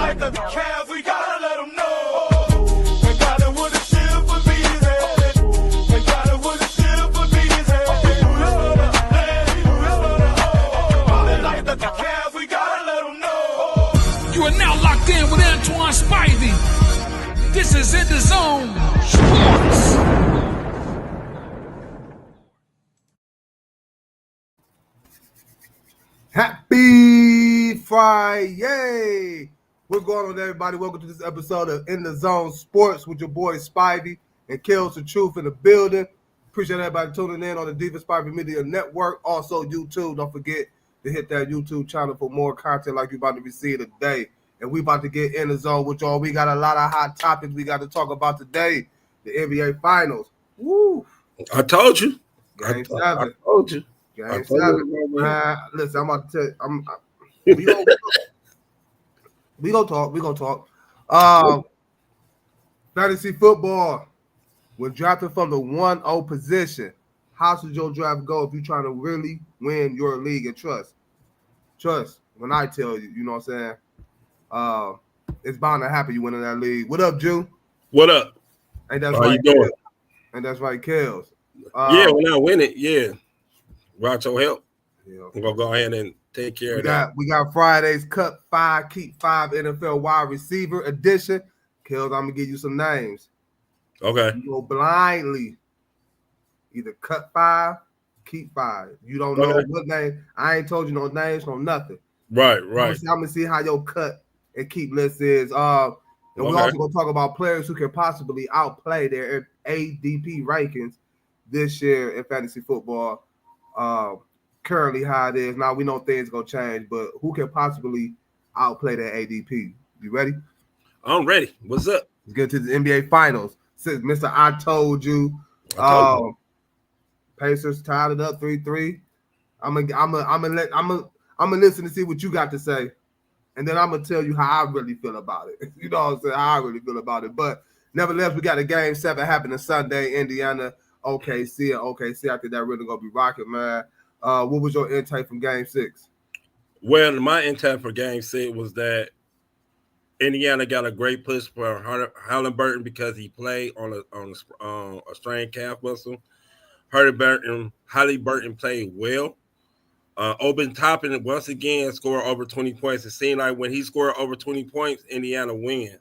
like the Cavs, we gotta let them know. They got it with a shield for Beasley. They got it with a shield for Beasley. They like the Cavs, we gotta let them know. You are now locked in with Antoine Spivey. This is EnDaZone Sports. Happy Friday! What's going on, everybody? Welcome to this episode of EnDaZone Sports with your boy Spivey and Kills the Truth in the building. Appreciate everybody tuning in on the Diva Spivey Media Network. Also, YouTube. Don't forget to hit that YouTube channel for more content like you're about to receive today. And we about to get in the zone with y'all. We got a lot of hot topics we got to talk about today. The NBA Finals. Woo! I told you. Game 7. I told you. Game 7. Listen, I'm about to tell you. We gonna talk. Fantasy football. We're drafting from the 1-0 position. How should your draft go if you're trying to really win your league and trust? Trust when I tell you, you know what I'm saying? It's bound to happen you winning that league. What up, Jew? What up? Ain't that's How right, you doing? And that's right, Kels. Yeah, when I win it, yeah. Rocho help. Yeah. I'm gonna go ahead and take care of that. We got Friday's Cut 5, Keep 5 NFL wide receiver edition. Kels, I'm gonna give you some names. Okay. You go blindly. Either cut 5, keep 5. You don't know what name. I ain't told you no names, no nothing. Right. I'm gonna see how your cut and keep list is. And we also gonna talk about players who can possibly outplay their ADP rankings this year in fantasy football. Currently how it is. Now we know things gonna change, but who can possibly outplay their ADP? You ready? I'm ready. What's up? Let's get to the NBA Finals. Since Mr. I told you. Pacers tied it up 3-3. I'm gonna listen to see what you got to say, and then I'm gonna tell you how I really feel about it. You know what I'm saying? How I really feel about it. But nevertheless, we got a game 7 happening Sunday. Indiana, OKC, and OKC. I think that really gonna be rocking, man. What was your intake from game 6? Well, my intent for game 6 was that Indiana got a great push for Halliburton because he played on a strained calf muscle. Halliburton played well. Obi Toppin once again scored over 20 points. It seemed like when he scored over 20 points, Indiana win.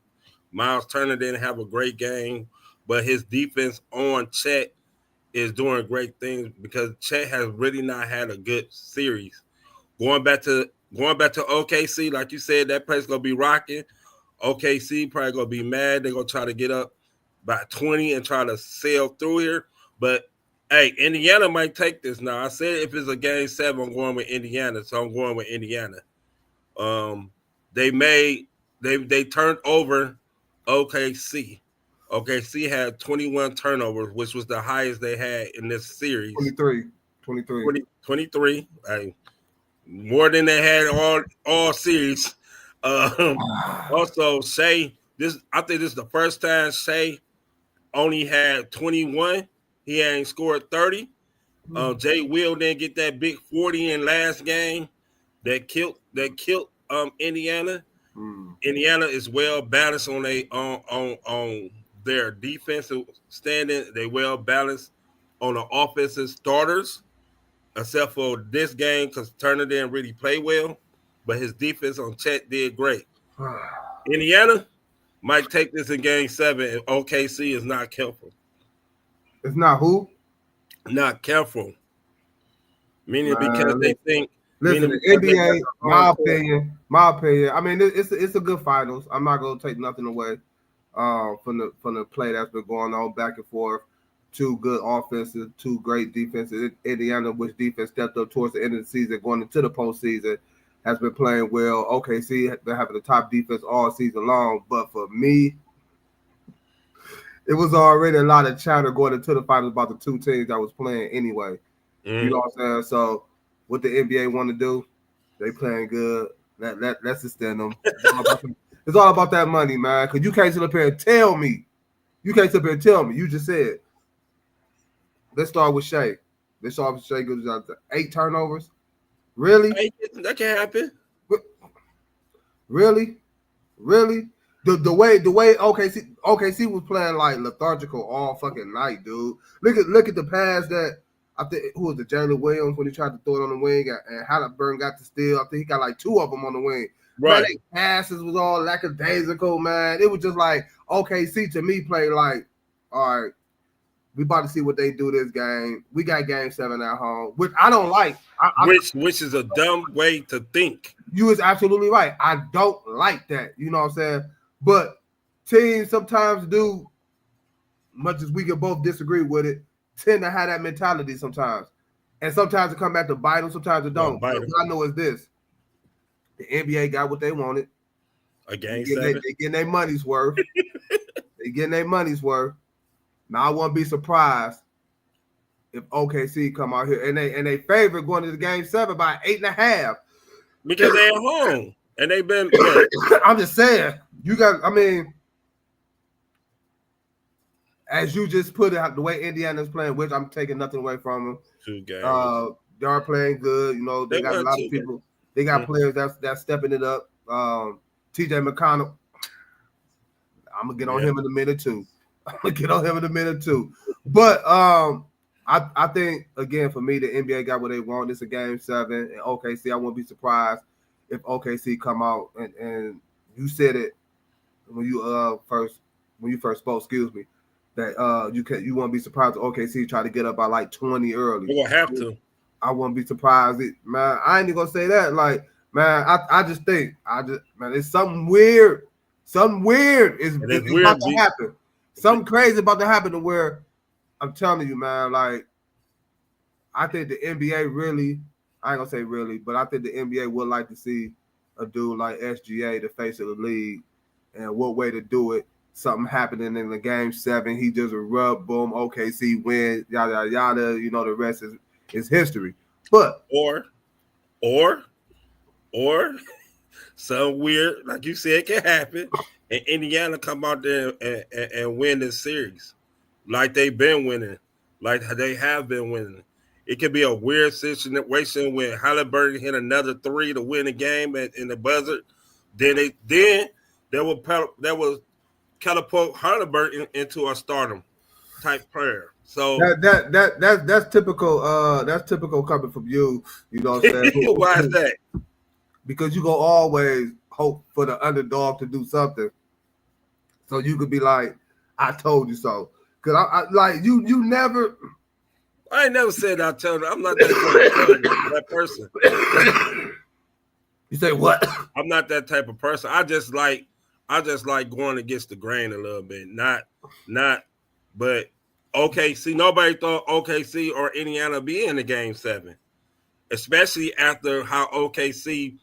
Miles Turner didn't have a great game, but his defense on Chet is doing great things because Chet has really not had a good series. Going back to OKC, like you said, that place gonna be rocking. OKC probably gonna be mad. They're gonna try to get up by 20 and try to sail through here. But hey, Indiana might take this now. I said if it's a game 7, I'm going with Indiana, so I'm going with Indiana. They turned over OKC. OKC had 21 turnovers, which was the highest they had in this series. 23. More than they had all series. Also, Shea, I think this is the first time Shea only had 21. He ain't scored 30. Jay Will didn't get that big 40 in last game that killed Indiana. Indiana is well balanced on their defensive standing. They well balanced on the offensive starters, except for this game because Turner didn't really play well, but his defense on Chet did great. Indiana might take this in game 7 if OKC is not careful. It's not who? Not careful. Meaning because they think. Listen, the NBA, my opinion. I mean, it's a good finals. I'm not gonna take nothing away from the play that's been going on back and forth. 2 good offenses, 2 great defenses. Indiana, which defense stepped up towards the end of the season, going into the postseason, has been playing well. OKC has been having the top defense all season long. But for me, it was already a lot of chatter going into the finals about the 2 teams that was playing anyway. You know what I'm saying? So what the NBA want to do, they playing good. Let's extend them. It's all about that money, man. Because you can't sit up here and tell me. You just said. Let's start with Shea. Goes out to 8 turnovers. Really? That can happen. Really? Really? The way OKC was playing like lethargical all fucking night, dude. Look at the pass that I think who was it, Jalen Williams when he tried to throw it on the wing and Halliburton got the steal. I think he got like 2 of them on the wing. Right. Man, they passes was all lackadaisical, man. It was just like OKC to me played like, all right, we about to see what they do this game. We got game 7 at home, which I don't like. Which is a dumb way to think. You is absolutely right. I don't like that. You know what I'm saying? But teams sometimes do, much as we can both disagree with it, tend to have that mentality sometimes. And sometimes it come back to bite them, sometimes it don't. But what I know is this. The NBA got what they wanted. A game 7. They getting their money's worth. They getting their money's worth. Now I won't be surprised if OKC come out here and they favorite going to the game 7 by 8.5. Because they're at home. And they've been I'm just saying, as you just put it, the way Indiana's playing, which I'm taking nothing away from them. 2 games. They are playing good. You know, they got a lot of people. Games. They got players that's stepping it up. TJ McConnell. I'm gonna get on him in a minute too. But I think again for me, the NBA got what they want. It's a game 7, and OKC. I won't be surprised if OKC come out and you said it when you first spoke. Excuse me. That you won't be surprised if OKC try to get up by like 20 early. They're gonna have to. I won't be surprised. Man, I ain't even gonna say that. Like, man, I just think man, it's something weird. Something weird is about to happen. Something crazy about to happen to where I'm telling you, man, like I think the NBA really, I ain't gonna say really, but I think the NBA would like to see a dude like SGA, the face of the league, and what way to do it. Something happening in the game 7, he just a rub, boom, OKC win, yada yada yada. You know, the rest is history. But or some weird, like you said, can happen, and Indiana come out there and win this series, like they've been winning, like they have been winning. It could be a weird situation when Halliburton hit another 3 to win the game in the buzzer. Then that will catapult Halliburton into a stardom type player. So that's typical. That's typical coming from you. You know what I'm saying? Why is that? Because you go always hope for the underdog to do something, so you could be like, "I told you so." Because I like you never. I ain't never said I told you. I'm not that person. You say what? I'm not that type of person. I just like going against the grain a little bit. But OKC, nobody thought OKC or Indiana be in the game 7, especially after how OKC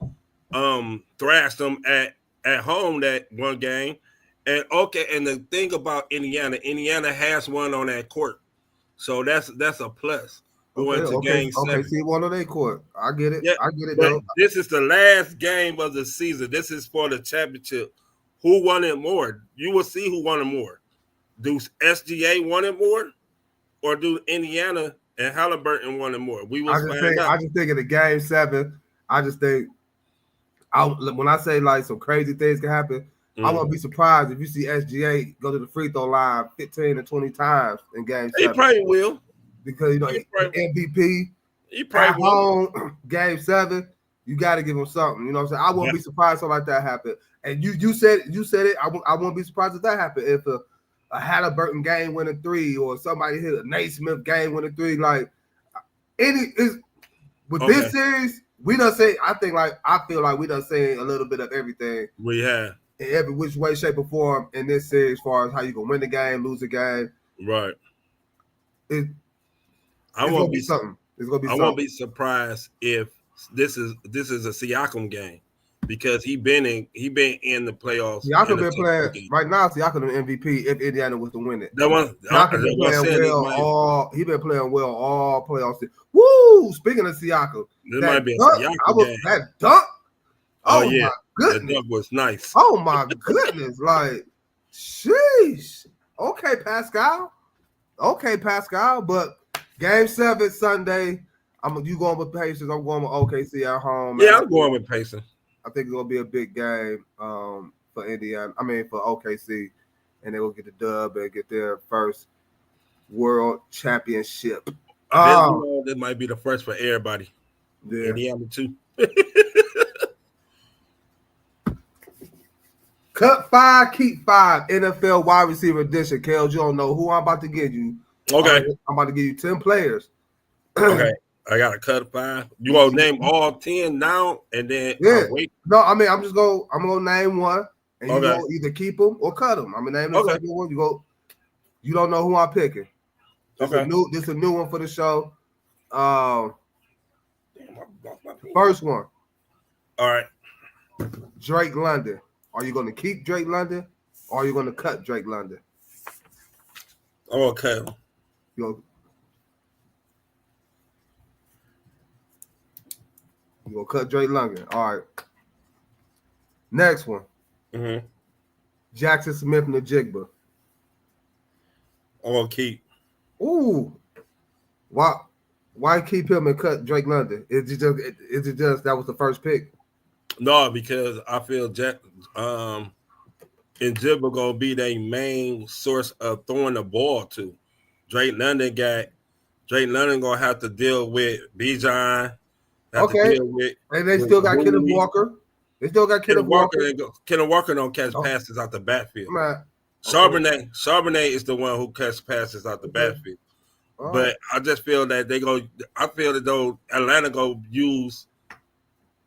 thrashed them at home that one game. And the thing about Indiana has one on that court, so that's a plus going to game 7. OKC one on their court. I get it. Yeah, I get it. Though. This is the last game of the season. This is for the championship. Who won it more? You will see who won it more. Do SGA want it more, or do Indiana and Halliburton want it more? We will find out. I just think in the game 7, I just think when I say like some crazy things can happen, I won't be surprised if you see SGA go to the free throw line 15 to 20 times in game 7. He probably will. Because MVP. He probably will. Home, game 7, you got to give him something. You know what I'm saying? I won't be surprised something like that happen. And you said it. I won't be surprised if that happened. If a Halliburton game winning 3 or somebody hit a Naismith game winning 3, like this series, we done say. I feel like we done saying a little bit of everything. We have in every which way, shape, or form in this series, as far as how you gonna win the game, lose the game. Right. I won't be something. It's gonna be. I won't be surprised if this is a Siakam game, because he been in the playoffs. Siakam been playing right now. Siakam an MVP if Indiana was to win it. Siakam been playing well he been playing well all playoffs. Woo! Speaking of Siakam, this might be a Siakam game. That dunk. Oh yeah, my goodness, the dunk was nice. Oh my goodness, like, sheesh. Okay, Pascal. But game 7 Sunday. You going with Pacers? I'm going with OKC at home. Yeah, I'm going with Pacers. I think it's gonna be a big game Indiana. I mean for OKC, and they will get the dub and get their first world championship. This might be the first for everybody. Yeah. Indiana too. Cut 5, keep 5. NFL wide receiver edition. Kels, you don't know who I'm about to give you. Okay. I'm about to give you 10 players. Okay. I got to cut 5. You want to name all 10 now and then wait? No, I mean I'm gonna name one, and you Okay. go either keep them or cut them. I'm gonna name the Okay. second one. You don't know who I'm picking. This Okay. is a new one for the show. Damn, First one, all right. Drake London. Are you going to keep Drake London, or are you going to cut Drake London? I'm gonna cut him. You gonna cut Drake London? All right. Next one, Mm-hmm. Jackson Smith-Njigba. I'm gonna keep. Ooh, why keep him and cut Drake London? Is it just that was the first pick? No, because I feel Njigba gonna be their main source of throwing the ball to. Drake London gonna have to deal with Bijan. Okay, and they still got Kenneth Walker. They still got Kenneth Walker. Kenneth Walker don't catch passes out the backfield. Man. Charbonnet is the one who catches passes out the backfield. All But right. I just feel that I feel that though Atlanta go use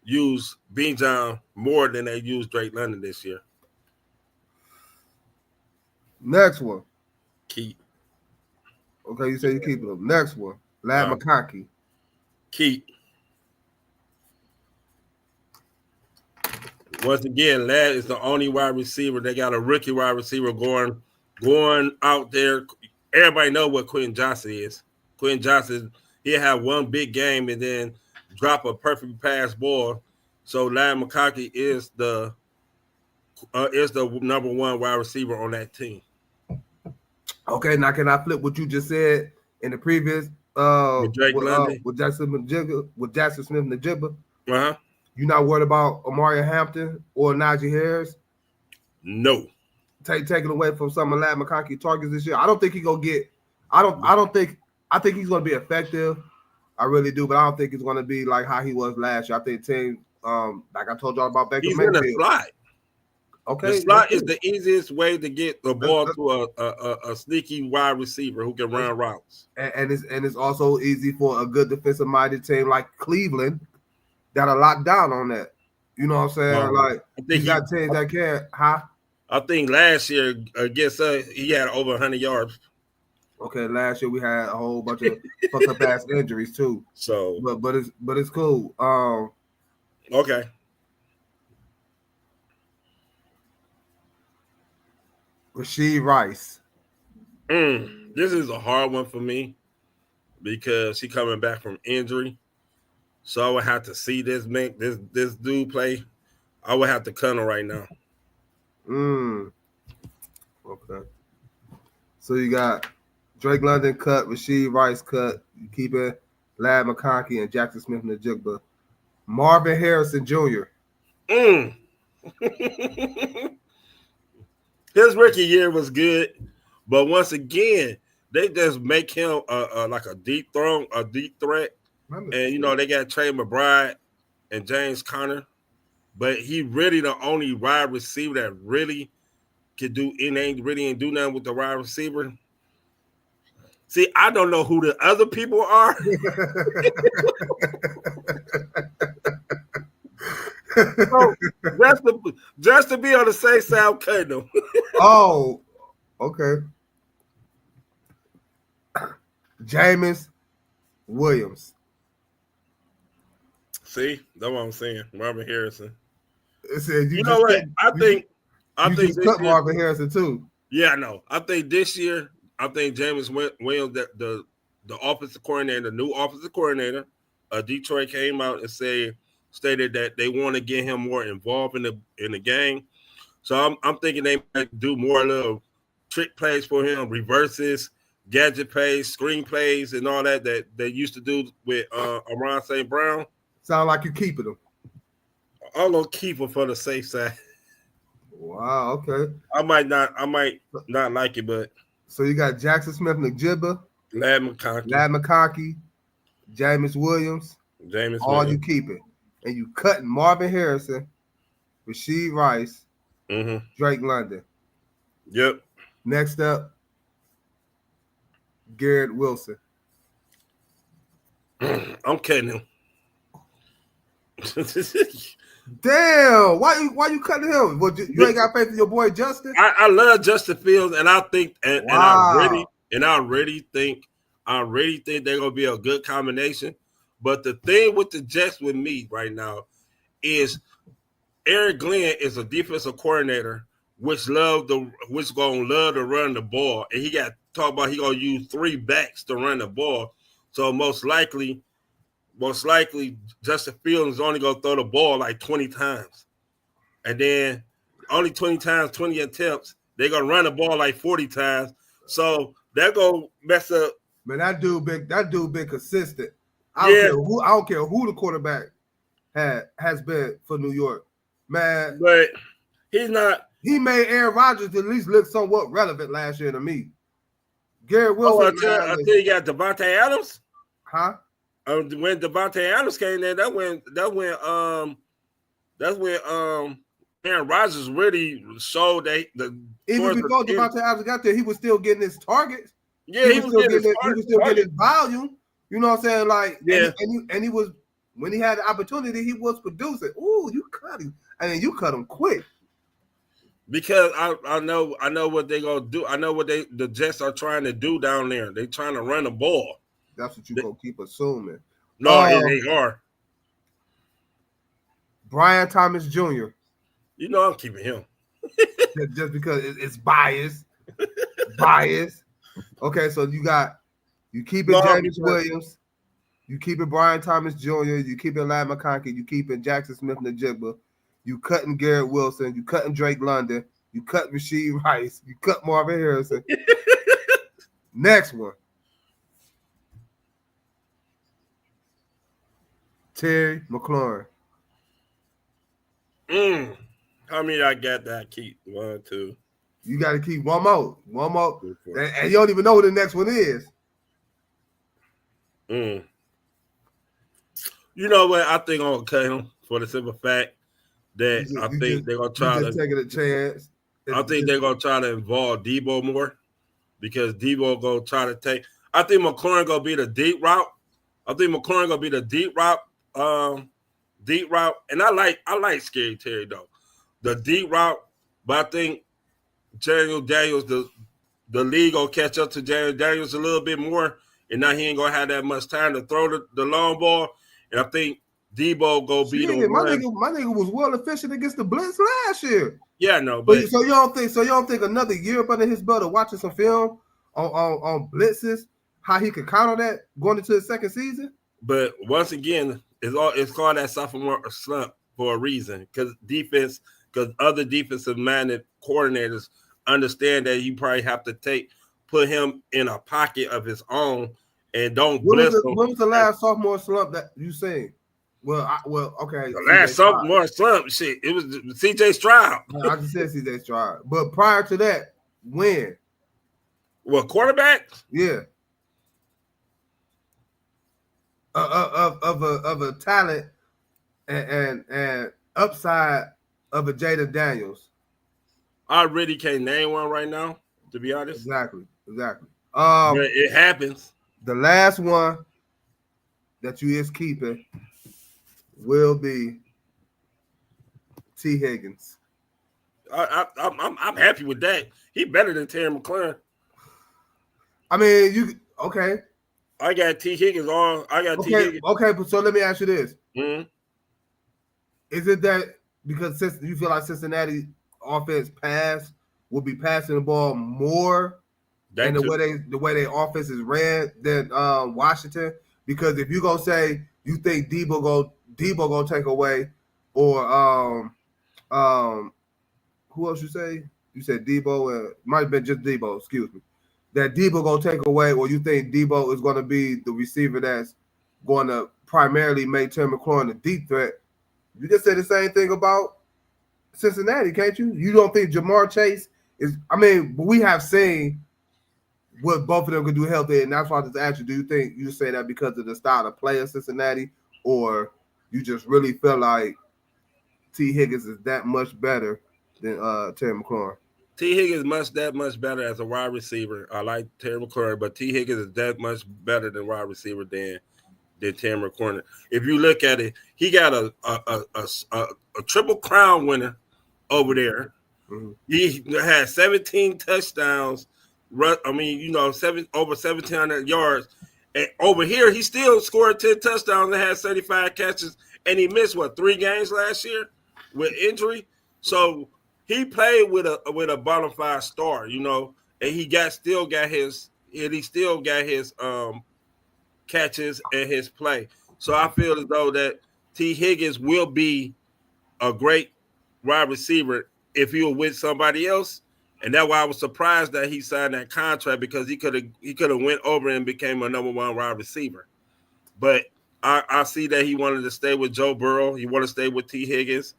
Bijan more than they use Drake London this year. Next one. Keep. Okay, you say you keep them. Next one, Lad McConkey. Keep. Once again, Lad is the only wide receiver. They got a rookie wide receiver going out there. Everybody know what Quentin Johnson is. Quentin Johnson, he'll have one big game and then drop a perfect pass ball. So Lad McConkey is the number one wide receiver on that team. Okay, now can I flip what you just said in the previous With Drake London? with Jackson Smith-Njigba? Uh-huh. You not worried about Amari Hampton or Najee Harris? No. Taking away from some of Lad McConkey targets this year. I don't think he's gonna get. I think he's gonna be effective. I really do, but I don't think it's gonna be like how he was last year. I think team, like I told y'all about Baker He's Mayfield. in the slot. Okay, the slot is the easiest way to get the ball to a sneaky wide receiver who can run routes. And it's also easy for a good defensive-minded team like Cleveland that are locked down on that. You know what I'm saying? Like you got teams that can't. I think last year against he had over 100 yards. Okay, last year we had a whole bunch of fucked up ass injuries too. So, but it's cool. Okay. Rashee Rice. This is a hard one for me because he coming back from injury. So I would have to see this dude play. I would have to cut him right now. Okay. So you got Drake London cut, Rashee Rice cut. You keep it, Lad McConkey and Jackson Smith-Njigba. Marvin Harrison Jr. His rookie year was good, but once again, they just make him like a deep threat. And they got Trey McBride and James Conner, but he really the only wide receiver that really could do ain't do nothing with the wide receiver. See, I don't know who the other people are. So just to be on the safe side, I'm cutting them. Oh, okay. Jameis Williams. See, that's what I'm saying. Marvin Harrison. You know what? I think just cut Marvin Harrison too. Yeah, I know. I think this year, Jameis Williams, the offensive coordinator, the new offensive coordinator, Detroit came out and stated that they want to get him more involved in the game. So I'm thinking they might do more little trick plays for him, reverses, gadget plays, screen plays, and all that they used to do with Amon St. Brown. Sound like you're keeping him. I'm gonna keep him for the safe side. All Wow, okay. I might not like it, but So you got Jackson Smith-Njigba, Lad McConkey, Lad McConkey, Jameis Williams, Jameis all you Winston. keep it. And you cutting Marvin Harrison, Rasheed Rice, Mm-hmm. Drake London. Yep. Next up, Garrett Wilson. I'm cutting him. Damn, why you cutting him? Well, you ain't got faith in your boy Justin? I love Justin Fields, and I think and Wow. I really think they're gonna be a good combination. But the thing with the Jets with me right now is Eric Glenn is a defensive coordinator which gonna love to run the ball, and he got talk about he gonna use 3 backs to run the ball. So most likely Justin Fields is only gonna throw the ball like 20 times, and then only 20 times, 20 attempts. They're gonna run the ball like 40 times. So they're gonna mess up. Man, that dude been consistent. Yeah. I don't care who the quarterback has been for New York. Man, But he's not. he made Aaron Rodgers at least look somewhat relevant last year to me. Garrett Wilson, Until you got Devontae Adams. huh? When Devontae Adams came in, that's when Aaron Rodgers really showed that Even before Devontae Adams got there, he was still getting his targets. Yeah, he was still getting his volume. You know what I'm saying? Like, yeah, and he was, when he had the opportunity, he was producing. Ooh, you cut him, and then you cut him quick. Because I know what they're gonna do. I know what the Jets are trying to do down there. They're trying to run the ball. That's what you're gonna keep assuming. No, they are. Brian Thomas Jr. You know I'm keeping him. Just because it's biased. Bias. Okay, so you keep it James Williams, you keep it Brian Thomas Jr., you keep it Lad McConkey, you keep it Jackson Smith-Njigba, you cutting Garrett Wilson, you cutting Drake London, you cut Rasheed Rice, you cut Marvin Harrison. Next one. Terry McLaurin. How many I got that I keep? 1, 2. You got to keep one more. And you don't even know who the next one is. You know what? I think I'm gonna cut him for the simple fact that they're gonna try to taking a chance. I think they're gonna try to involve Debo more because Debo gonna try to take. I think McLaurin gonna be the deep route. And I like Scary Terry though, the deep route. But I think Daniels, the league gonna catch up to Daniels a little bit more, and now he ain't gonna have that much time to throw the long ball. And I think Debo gonna be the my one. nigga was well efficient against the blitz last year. Yeah, no, but so you don't think another year up under his belt of watching some film on blitzes, how he could counter that going into the second season? But once again, it's called that sophomore slump for a reason because other defensive minded coordinators understand that you probably have to put him in a pocket of his own and don't blitz him. When was the last sophomore slump that you seen? Okay. The last sophomore slump, shit, it was CJ Stroud. I just said CJ Stroud. But prior to that, when? Well, quarterback? Yeah. Of a talent and upside of a Jada Daniels. I really can't name one right now, to be honest. Exactly. But it happens. The last one that you is keeping will be T. Higgins. I'm happy with that. He better than Terry McLaurin. I mean, okay. I got T. Higgins on. T. Higgins. Okay, but so let me ask you this. Mm-hmm. Is it that because you feel like Cincinnati offense will be passing the ball more than the way their offense is ran than Washington? Because if you gonna say you think Debo gonna take away, or who else you say? You said Debo, and might have been just Debo. Excuse me. That Debo gonna take away, or you think Debo is gonna be the receiver that's going to primarily make Terry McLaurin a deep threat? You just said the same thing about Cincinnati, can't you? You don't think Jamar Chase is? I mean, we have seen what both of them could do healthy, and that's why I just asked you, do you think you say that because of the style of play of Cincinnati, or you just really feel like T. Higgins is that much better than Terry McLaurin? T. Higgins that much better as a wide receiver. I like Terry McLaurin, but T. Higgins is that much better than wide receiver than Terry McLaurin. If you look at it, he got a triple crown winner over there. Mm-hmm. He had 17 touchdowns. Over 1,700 yards. And over here, he still scored 10 touchdowns and had 75 catches. And he missed 3 games last year with injury. So he played with a bona fide star, and he still got his catches and his play. So I feel as though that T. Higgins will be a great wide receiver if he were with somebody else. And that's why I was surprised that he signed that contract, because he could have went over and became a number 1 wide receiver. But I see that he wanted to stay with Joe Burrow. He wanted to stay with T. Higgins.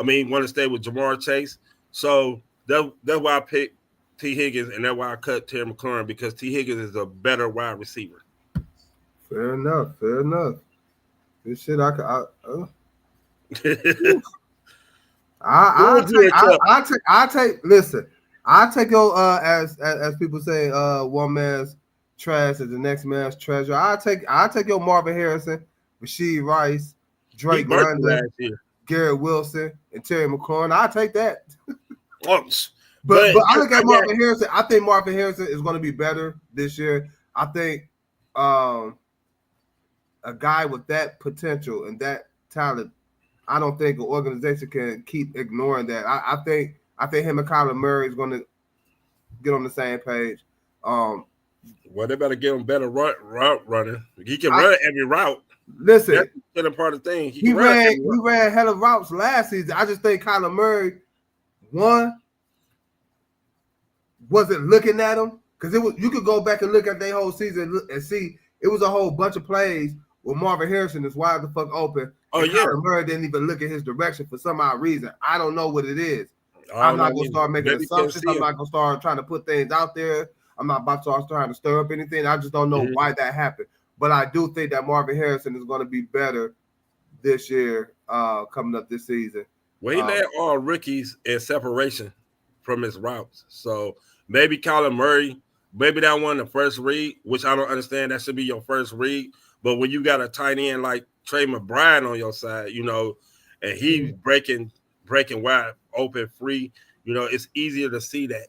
He wanted to stay with Jamar Chase. So that's why I picked T. Higgins, and that's why I cut Terry McLaurin, because T. Higgins is a better wide receiver. Fair enough. This shit I take your as people say, one man's trash is the next man's treasure. I take your Marvin Harrison, Rasheed Rice, Drake London, Garrett Wilson, and Terry McLaurin. I take that. but I look at Marvin Harrison. I think Marvin Harrison is going to be better this year. I think a guy with that potential and that talent, I don't think an organization can keep ignoring that. I think him and Kyler Murray is going to get on the same page. Well, they better give him better route running. He can run every route. Listen, that's the part of the thing. He ran hell of routes last season. I just think Kyler Murray, wasn't looking at him, because you could go back and look at their whole season and see it was a whole bunch of plays where Marvin Harrison is wide the fuck open. Kyler Murray didn't even look at his direction for some odd reason. I don't know what it is. I'm not going to start making assumptions. I'm not going to start trying to put things out there. I'm not about to start trying to stir up anything. I just don't know why that happened. But I do think that Marvin Harrison is going to be better this year, coming up this season. Well, he led all rookies in separation from his routes. So maybe Kyler Murray, maybe that one the first read, which I don't understand. That should be your first read. But when you got a tight end like Trey McBride on your side, and he's breaking wide open free, it's easier to see that.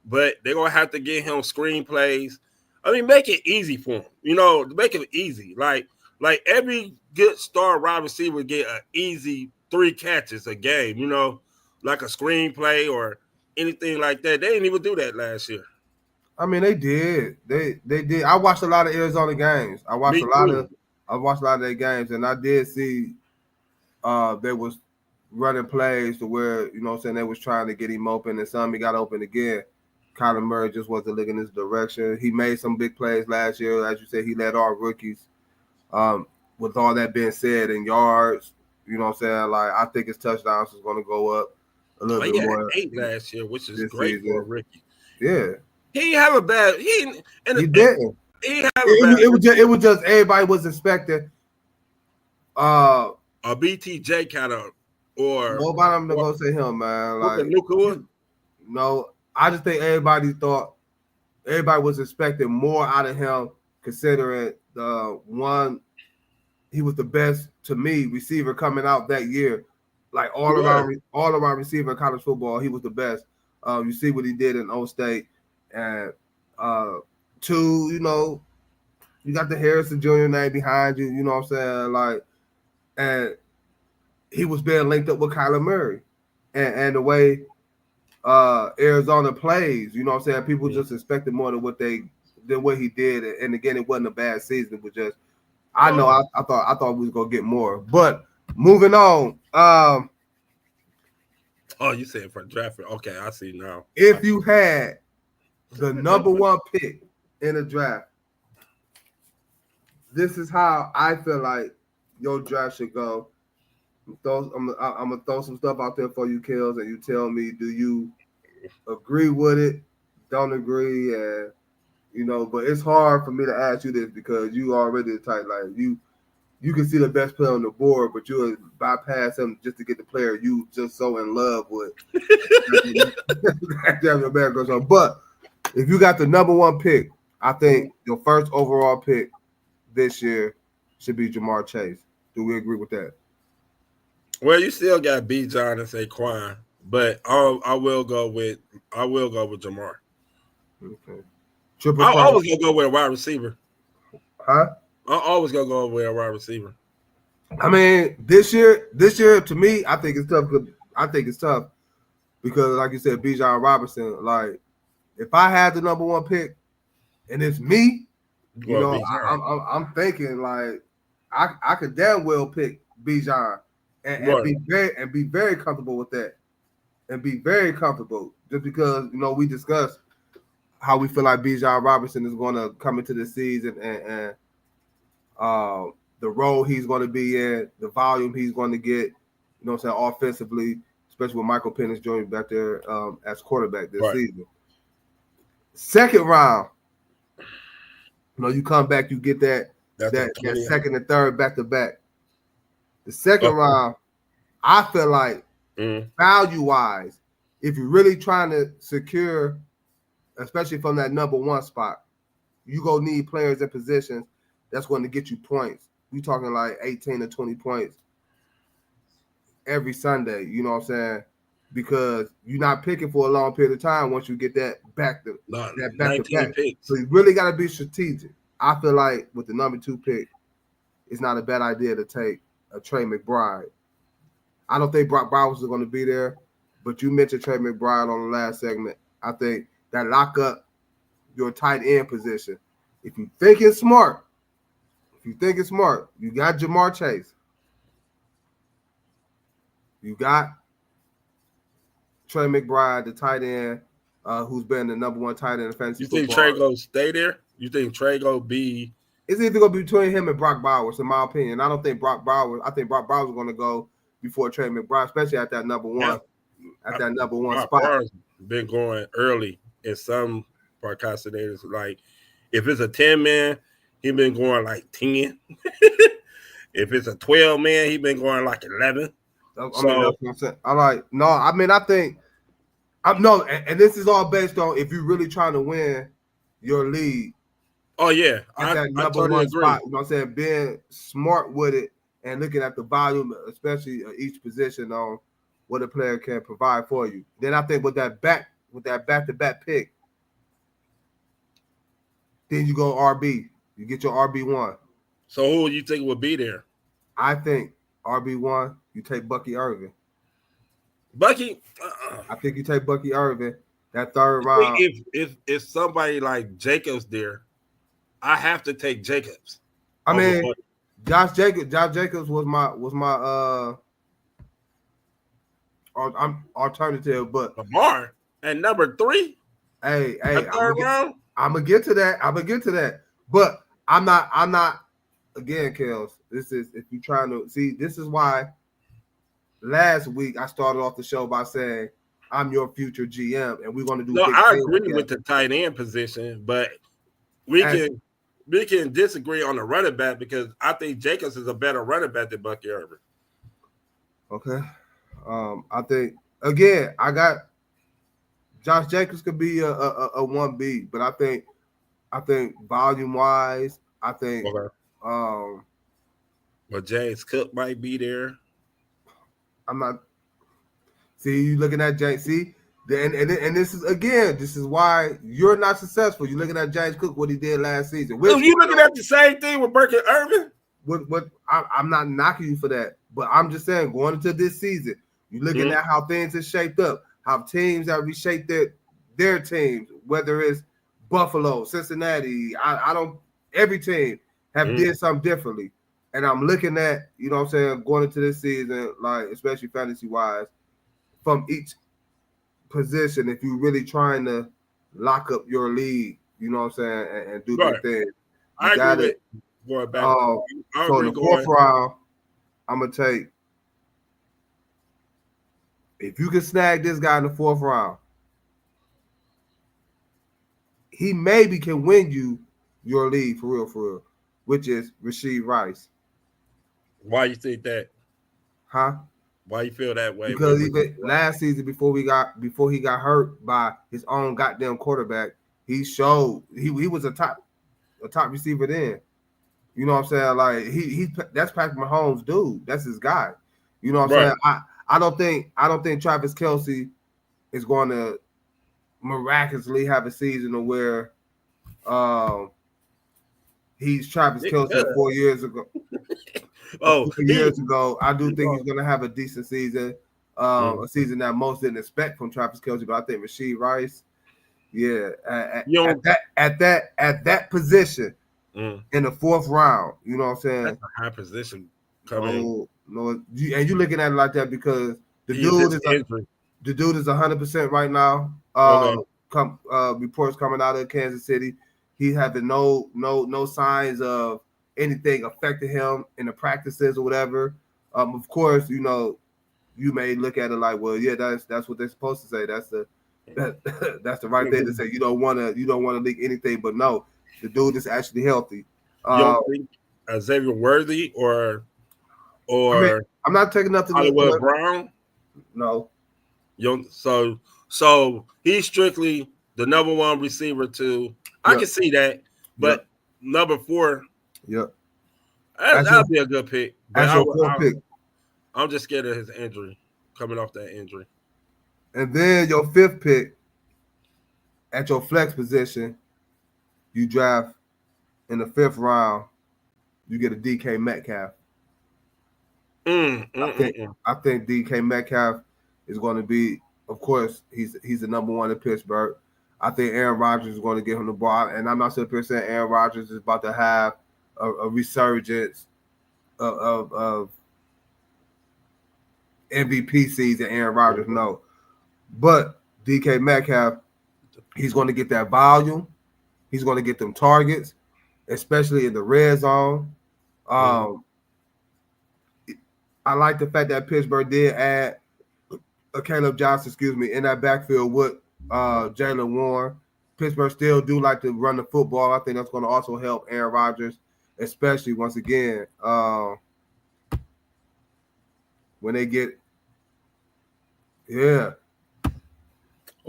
But they're going to have to get him screenplays. Make it easy for him. Make it easy. Like every good star wide receiver get an easy 3 catches a game, like a screenplay or anything like that. They didn't even do that last year. They did. They did. I watched a lot of Arizona games. I watched a lot of their games, and I did see they was running plays to where, they was trying to get him open, and some he got open again. Kyler Murray just wasn't looking his direction. He made some big plays last year. As you said, he led all rookies. With all that being said, in yards, I think his touchdowns is going to go up a little bit more. He had 8 last year, which is great for a rookie. Yeah. He didn't have a bad. He didn't. It was just everybody was expecting a BTJ kind of, or nobody. I'm not gonna say him, man. Like no, I just think everybody was expecting more out of him, considering he was the best to me receiver coming out that year. Like all around receiver in college football, he was the best. You see what he did in O State. And 2, you got the Harrison Jr. name behind you, you know what I'm saying? Like, and he was being linked up with Kyler Murray. And the way Arizona plays, you know what I'm saying? People just expected more than what he did. And again, it wasn't a bad season. It was just, I thought we was gonna get more. But moving on. You said for draft. Okay, I see now. If you had the number 1 pick in the draft, this is how I feel like your draft should go. I'm gonna throw some stuff out there for you, Kills, and you tell me, do you agree with it? Don't agree, and but it's hard for me to ask you this because you already the type like you can see the best player on the board, but you would bypass him just to get the player you just so in love with. But if you got the number one pick, I think your first overall pick this year should be Jamar Chase. Do we agree with that? Well, you still got B. John and Saquon, but I will go with Jamar. Okay. Triple I crown. always gonna go with a wide receiver. Huh? I always gonna go with a wide receiver. I mean, this year to me, I think it's tough. I think it's tough because, like you said, Bijan Robinson. Like, if I had the number one pick and it's me, Well, I'm thinking like I could damn well pick Bijan and be very comfortable with that, and be very comfortable just because we discussed how we feel like Bijan Robinson is going to come into the season and the role he's going to be in, the volume he's going to get, offensively, especially with Michael Penix Jr. back there as quarterback this season. Second round, you come back, you get that second and third back to back. The second round, I feel like value wise, if you're really trying to secure, especially from that number one spot, you go need players in positions that's going to get you points. You're talking like 18 to 20 points every Sunday, you know what I'm saying? Because you're not picking for a long period of time once you get that back to back. Picks. So you really got to be strategic. I feel like with the number two pick, it's not a bad idea to take a Trey McBride. I don't think Brock Bowers is going to be there, but you mentioned Trey McBride on the last segment. I think that lock up your tight end position. If you think it's smart, you got Jamar Chase. You got Trey McBride, the tight end, who's been the number one tight end in fantasy football. You think Trey go stay there? You think Trey go be? It's either going to be between him and Brock Bowers, in my opinion. I think Brock Bowers is going to go before Trey McBride, especially at that number one. At that number one spot. Bowers been going early in some procrastinators. Like if it's a 10-man, he been going like 10. If it's a 12-man, he been going like 11. That's what I'm saying. I think and this is all based on if you're really trying to win your league. Oh yeah, at that number totally one agree. spot. You know what I'm saying? Being smart with it and looking at the volume, especially each position on what a player can provide for you. Then I think with that back-to-back pick, then you go RB. You get your RB1. So who you think would be there? I think RB1, you take Bucky Irvin. Bucky? I think you take Bucky Irvin that third round. If somebody like Jacobs there, I have to take Jacobs. I mean, Josh Jacobs was my alternative, but Lamar at number 3. Hey, third round. I'm gonna get to that. But I'm not again, Kels. This is if you're trying to see. This is why last week I started off the show by saying I'm your future GM, and we're gonna do. No, I agree with the tight end position, but we can disagree on the running back because I think Jacobs is a better running back than Bucky Irvin. Okay. I think again I got Josh Jacobs could be a 1B, but I think volume wise, I think but James Cook might be there. I'm not. See, you looking at James. See, and this is why you're not successful. You're looking at James Cook, what he did last season. So you looking at the same thing with Bucky Irvin? What I'm not knocking you for that, but I'm just saying going into this season, you're looking at how things have shaped up, how teams have reshaped their teams, whether it's Buffalo, Cincinnati. Every team have did something differently. And I'm looking at, you know what I'm saying, going into this season, like especially fantasy-wise, from each position, if you're really trying to lock up your league, you know what I'm saying, and do the thing. I agree with going back. So in the fourth round, I'm going to take If you can snag this guy in the 4th round, he maybe can win you your league for real, which is Rasheed Rice. Why you think that? Huh? Why you feel that way? Because even last season before he got hurt by his own goddamn quarterback, he showed he was a top receiver then. You know what I'm saying? Like he that's Patrick Mahomes' dude. That's his guy. You know what I'm Right. saying? I don't think Travis Kelce is going to miraculously have a season to where he's Travis Kelce 4 years ago. Oh, 4 years ago, I do think he's going to have a decent season, a Mm. season that most didn't expect from Travis Kelce. But I think Rasheed Rice, yeah, You at don't- that position Mm. in the 4th round, you know what I'm saying? That's a high position coming. No, and you looking at it like that because the He's dude just is injury. the dude is 100% right now. Okay. Reports coming out of Kansas City, he having no signs of anything affecting him in the practices or whatever. Of course, you know, you may look at it like, well, yeah, that's what they're supposed to say. That's that's the right thing to say. You don't want to leak anything, but no, the dude is actually healthy. You don't think Xavier Worthy or I mean, I'm not taking nothing. Hollywood Brown? No. You don't, so he's strictly the number 1 receiver to. I Yep. can see that, but number 4, Yep. that'll be a good pick. But That's your 4th pick. I'm just scared of his injury, coming off that injury. And then your 5th pick at your flex position, you draft in the 5th round, you get a DK Metcalf. I think DK Metcalf is going to be, of course, he's the number 1 in Pittsburgh. I think Aaron Rodgers is going to get him the ball, and I'm not sure if saying Aaron Rodgers is about to have a resurgence of MVP season. Aaron Rodgers, no, but DK Metcalf, he's going to get that volume. He's going to get them targets, especially in the red zone. I like the fact that Pittsburgh did add Caleb Johnson, in that backfield with Jalen Warren. Pittsburgh still do like to run the football. I think that's going to also help Aaron Rodgers, especially once again when they get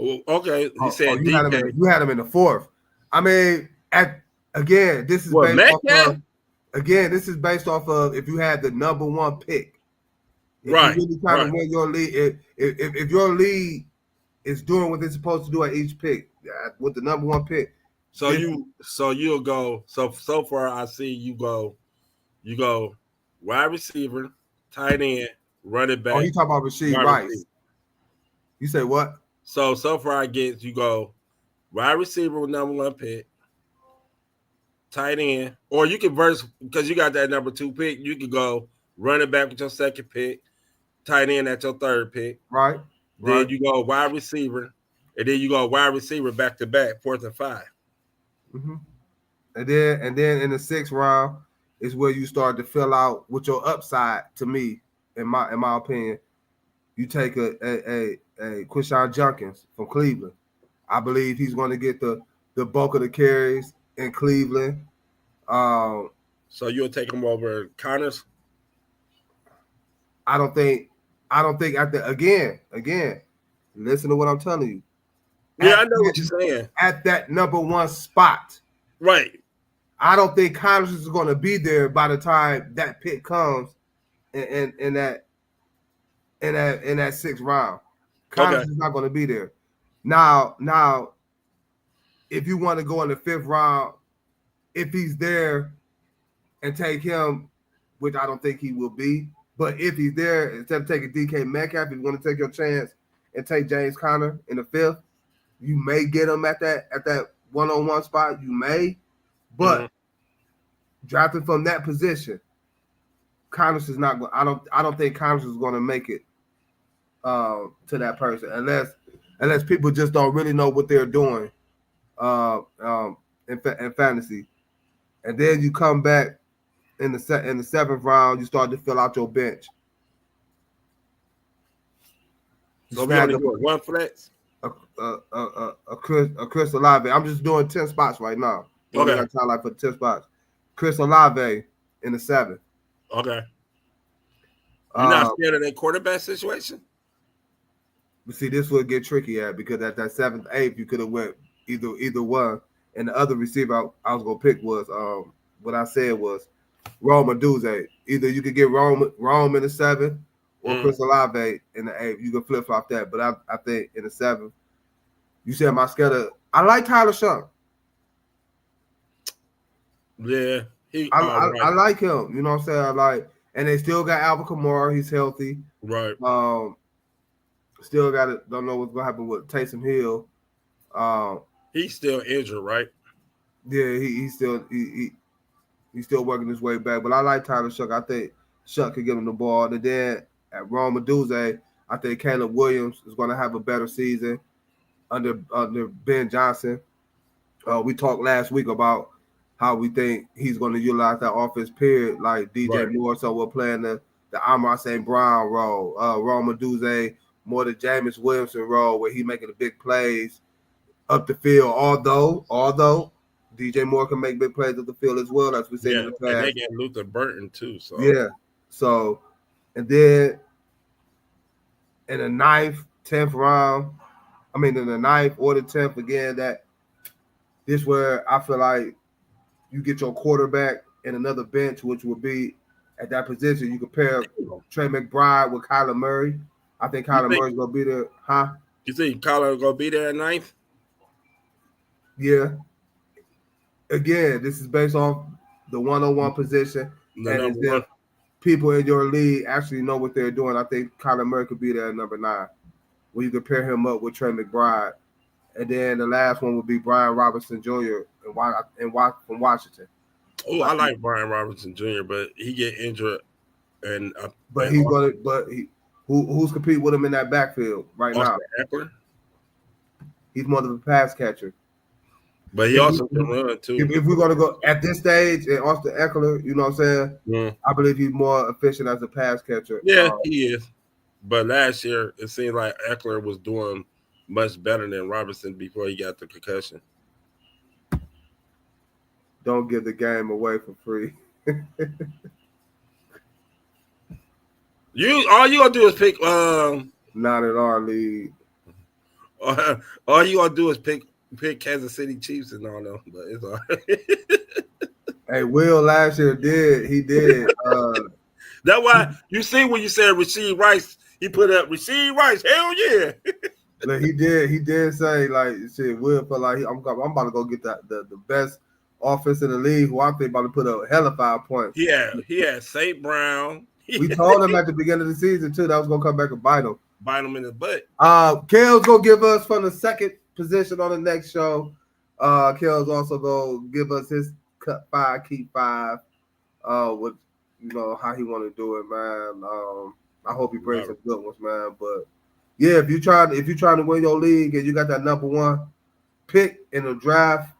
Okay, he said you had him in the 4th. I mean, this is this is based off of if you had the number 1 pick. If right, you really trying to win your league, if your league is doing what they're supposed to do at each pick with the number 1 pick. So you'll go. So far, I see you go wide receiver, tight end, running back. Oh, you talking about Rasheed Rice? You say what? So far, I get you go wide receiver with number 1 pick, tight end, or you can verse because you got that number 2 pick. You could go running back with your 2nd pick, tight end at your 3rd pick. Right. Then you go wide receiver, and then you go wide receiver back to back, 4th and 5. Mm-hmm. And then in the 6th round is where you start to fill out with your upside. To me, in my opinion, you take a Quishon Junkins from Cleveland. I believe he's going to get the bulk of the carries in Cleveland. So you'll take him over Connors? I don't think again, listen to what I'm telling you. Yeah, I know what you're saying. At that number 1 spot. Right. I don't think Connors is going to be there by the time that pick comes in that 6th round. Connors is not going to be there. Now, if you want to go in the 5th round, if he's there and take him, which I don't think he will be, but if he's there, instead of taking DK Metcalf, if you want to take your chance and take James Conner in the 5th, you may get him at that 1-on-1 spot. You may, but drafting from that position, Connors is not going. I don't think Connors is going to make it to that person unless people just don't really know what they're doing in fantasy. And then you come back in the 7th round, you start to fill out your bench. So we only doing one flex. Chris Olave. I'm just doing 10 spots right now. We only got time like for 10 spots. Chris Olave in the 7th. Okay. You're not scared of that quarterback situation? But see, this would get tricky because at that 7th, 8th, you could have went either one. And the other receiver I was gonna pick was what I said was Rome Duze. Either you could get Rome in the 7th or Chris Olave in the 8th. You can flip flop that. But I think in the 7th, you said my schedule. I like Tyler Shunk. Yeah, I like him. You know what I'm saying? I like, and they still got Alvin Kamara. He's healthy. Right. Still got it. Don't know what's gonna happen with Taysom Hill. He's still injured, right? Yeah, he's still working his way back. But I like Tyler Shuck. I think Shuck could give him the ball. And then at Rome Duze, I think Caleb Williams is going to have a better season under Ben Johnson. We talked last week about how we think he's going to utilize that offense period, like DJ Moore. So we're playing the Amon St. Brown role. Rome Duze more the Jameis Williamson role, where he making the big plays up the field. Although DJ Moore can make big plays up the field as well, as we said in the past. And they get Luther Burton too. So yeah. So and then in the 9th, 10th round, in the 9th or the 10th, again, that this where I feel like you get your quarterback and another bench, which would be at that position. You compare Trey McBride with Kyler Murray. I think Kyler Murray's gonna be there, huh? You think Kyler gonna be there at 9th? Yeah. Again, this is based off the one-on-one position. And if people in your league actually know what they're doing, I think Kyler Murray could be there at number 9. When you compare him up with Trey McBride. And then the last one would be Brian Robinson Jr. from Washington. Oh, I like Brian Robinson Jr., but he get injured, and who's competing with him in that backfield right now? Eckler? He's more of a pass catcher. But he also can run too. If we're gonna go at this stage, and Austin Eckler, you know what I'm saying? I believe he's more efficient as a pass catcher. Yeah, he is. But last year, it seemed like Eckler was doing much better than Robinson before he got the concussion. Don't give the game away for free. All you gonna do is pick. Not in our league. All you gonna do is pick Kansas City Chiefs and all that, but it's all right. Hey, Will last year he did. That's why you see when you said Rasheed Rice, he put up Rasheed Rice. Hell yeah. Like he did say like shit. Will felt like I'm about to go get the best offense in the league, who I think about to put up hella 5 points. Yeah, he had St. Brown. We told him at the beginning of the season too that was gonna come back and bite him. Bite him in the butt. Kale's gonna give us from the second position on the next show. Kale's also gonna give us his cut 5, keep 5. With how he want to do it, man. I hope he brings some good ones, man. But yeah, if you're trying to win your league and you got that number 1 pick in the draft,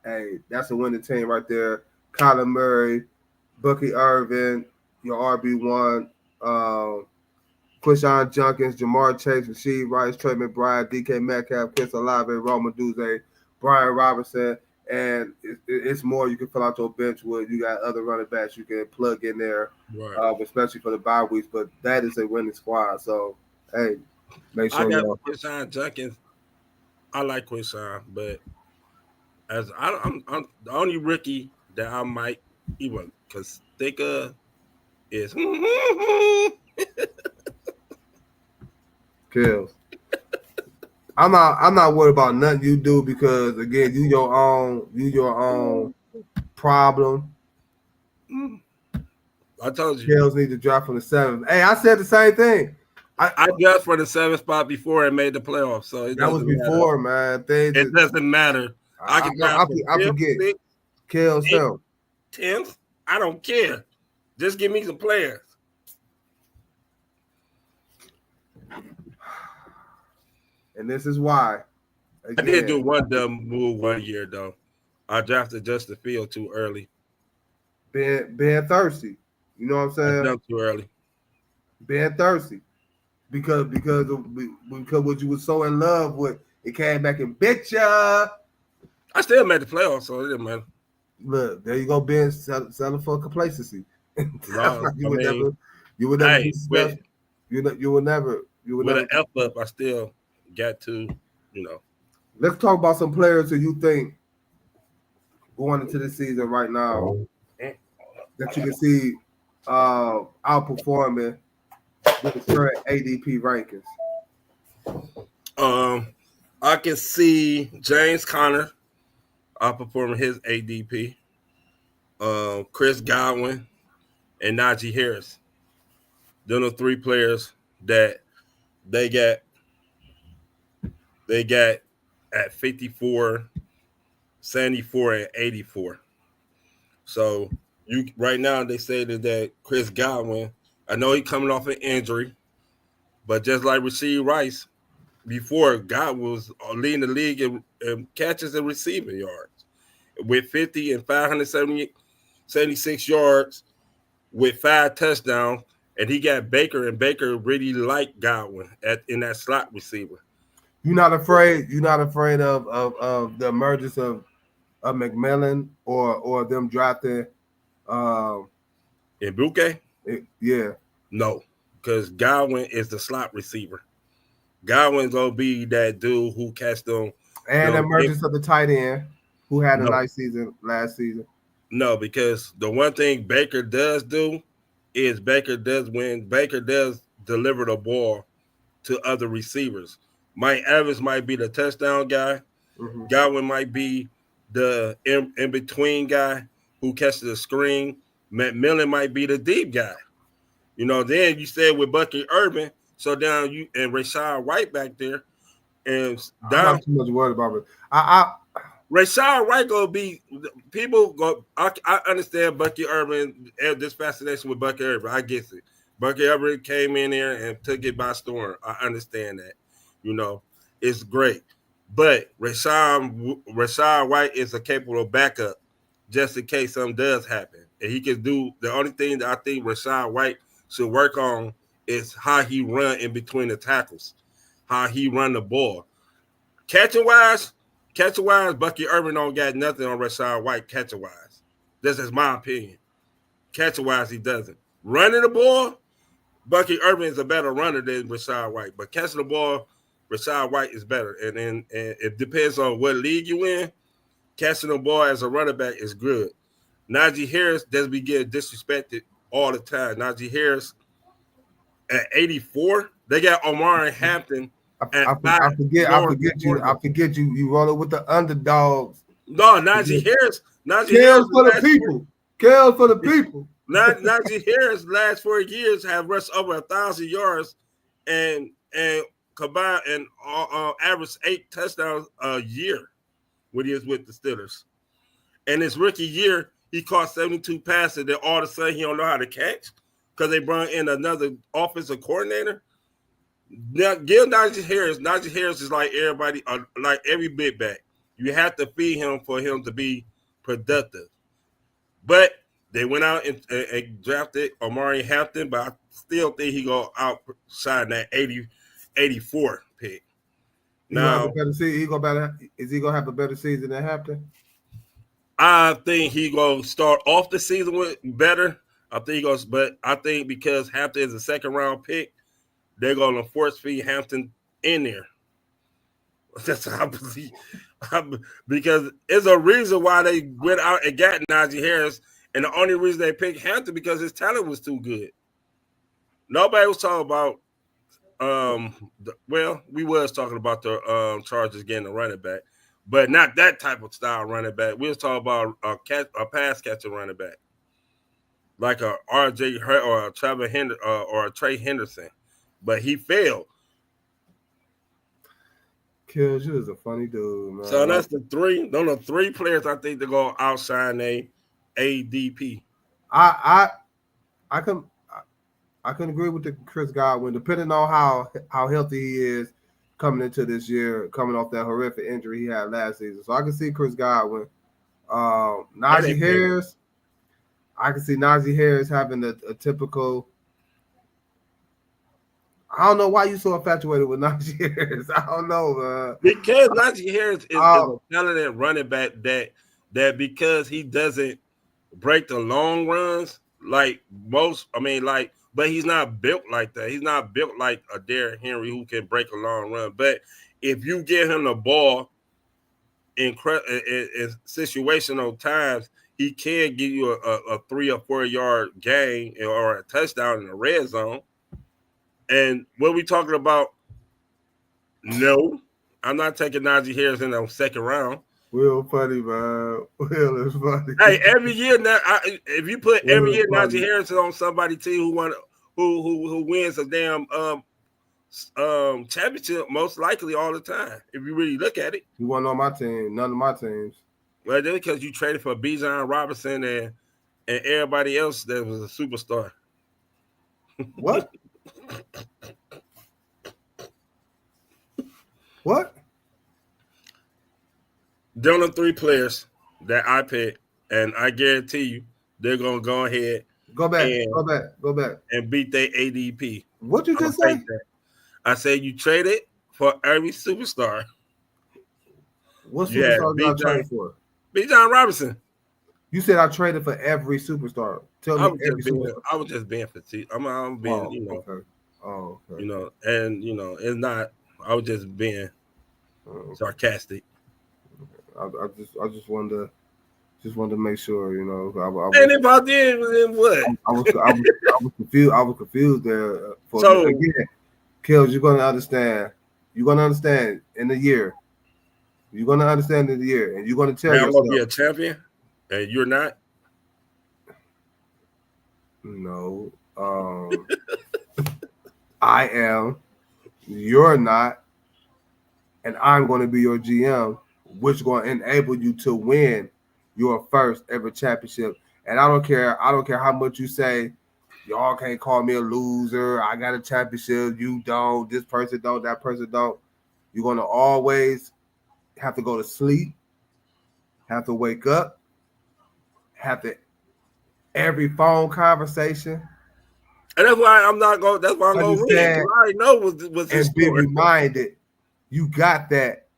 hey, that's a winning team right there. Kyler Murray, Bucky Irvin, your RB1, Quishon Junkins, Jamar Chase, Rasheed Rice, Trey McBride, DK Metcalf, Chris Olave, Rome Duze, Brian Robinson, and it's more you can fill out your bench with. You got other running backs you can plug in there, especially for the bye weeks. But that is a winning squad. So, hey, make sure I got Quishon Junkins. I like Quishon, but as I'm the only rookie that I might even think of is Kills. I'm not worried about nothing you do because again, you your own problem. I told you. Kills need to drop from the 7th. Hey, I said the same thing. I dropped for the 7th spot before and made the playoffs. So that was before, man. It doesn't matter. I forget. Kills him. 10th. I don't care. Just give me some players. And this is why. Again, I did do one dumb move one year, though. I drafted Justin Field too early. Being thirsty. You know what I'm saying? Too early. Being thirsty. because what you was so in love with, it came back and bit ya. I still made the playoffs, so it didn't matter. Look, there you go, Ben, selling for complacency. No, you I would mean, never be hey, successful. You would never. with an F up, I still got to, you know. Let's talk about some players who you think going into the season right now that you can see outperforming the current ADP rankings. I can see James Conner outperforming his ADP. Chris Godwin and Najee Harris. They're the three players that they got at 54, 74, and 84. So you right now they say that Chris Godwin, I know he's coming off an injury, but just like Rasheed Rice, before God was leading the league in catches and receiving yards with 50 and 576 yards with 5 touchdowns, and he got Baker, and Baker really liked Godwin in that slot receiver. You're not afraid of the emergence of McMillan or them drafting In Buke? yeah. No, because Godwin is the slot receiver. Godwin's gonna be that dude who catch them. And the emergence of the tight end who had a nice season last season. No, because the one thing Baker does do is Baker does deliver the ball to other receivers. Mike Evans might be the touchdown guy. Mm-hmm. Godwin might be the in between guy who catches the screen. McMillan might be the deep guy. You know, then you said with Bucky Urban, so down you and Rashad White back there, and I'm not too much worried about it. Rashad White gonna be people go. I understand Bucky Urban and this fascination with Bucky Urban. I get it. Bucky Urban came in there and took it by storm. I understand that. You know, it's great. But Rashad White is a capable backup just in case something does happen. And he can do the only thing that I think Rashad White should work on is how he run in between the tackles, how he run the ball. Catching wise, Bucky Urban don't got nothing on Rashad White catching wise. This is my opinion. Catching wise, he doesn't. Running the ball, Bucky Urban is a better runner than Rashad White. But catching the ball, Rashad White is better. And it depends on what league you in. Catching the ball as a running back is good. Najee Harris does be getting disrespected all the time. Najee Harris at 84, they got Omari Hampton. I forget you. You roll it with the underdogs. No, Najee Harris. Kills for the people. Kills for the people. Najee Harris last 4 years have rushed over 1,000 yards and combined and averaged 8 touchdowns a year when he was with the Steelers. And his rookie year, he caught 72 passes. Then all of a sudden, he don't know how to catch because they brought in another offensive coordinator. Now, give Najee Harris. Najee Harris is like everybody, like every big back. You have to feed him for him to be productive. But they went out and drafted Omari Hampton, but I still think he going to outshine that 84 pick. Now, is he going to have a better season than Hampton? I think he going to start off the season with better. I think because Hampton is a second round pick, they're going to force feed Hampton in there. That's how I believe. Because there's a reason why they went out and got Najee Harris, and the only reason they picked Hampton because his talent was too good. Nobody was talking about. We was talking about the Chargers getting a running back, but not that type of style running back. We was talking about a pass catcher running back, like a RJ or a Trevor or a Trey Henderson, but he failed. Kills you is a funny dude, man. So that's the three. Those are 3 players I think they're gonna outshine a ADP. I can agree with the Chris Godwin, depending on how healthy he is coming into this year, coming off that horrific injury he had last season. So I can see Chris Godwin. Najee Harris, I can see Najee Harris having a typical. I don't know why you so infatuated with Najee Harris. I don't know, man. Because Najee Harris is a talented running back that because he doesn't break the long runs like most. I mean, like, but he's not built like that. He's not built like a Derrick Henry who can break a long run. But if you give him the ball in situational times, he can give you a 3 or 4 yard gain or a touchdown in the red zone. And what we talking about? No, I'm not taking Najee Harris in the second round. Will funny, man. Will is funny. Hey, every year now, if you put every year funny. Najee Harris on somebody's team who wins a damn championship, most likely all the time. If you really look at it, You wasn't on my team. None of my teams. well, that's because you traded for Bijan Robinson and everybody else that was a superstar. What? What? They're only 3 players that I picked, and I guarantee you they're gonna go ahead Go back. And- Go back. and beat their ADP. What you I'ma just say? take that. I said you traded for every superstar. What Yeah, superstar did I Bijan. trade for? Bijan Robinson. You said I traded for every superstar. Tell I me was every just superstar. being fatigued. I'm being, Okay. Oh, okay. and it's not. I was just being sarcastic. I just wanted to make sure, And if I did, then what? I was confused. I was confused there. So- Again, Kills, you're gonna understand. You're gonna understand in the year. You're gonna understand in the year, and you're gonna tell Hey, I'm yourself, gonna be a champion, and you're not. no, I am. You're not, and I'm going to be your GM, which is going to enable you to win your first ever championship. And I don't care how much you say, y'all can't call me a loser. I got a championship. You don't. This person don't. That person don't. You're going to always have to go to sleep, have to wake up, have to every phone conversation, And that's why I'm not going. That's why I'm going to win. Understand. I already know what's his and be story. reminded you got that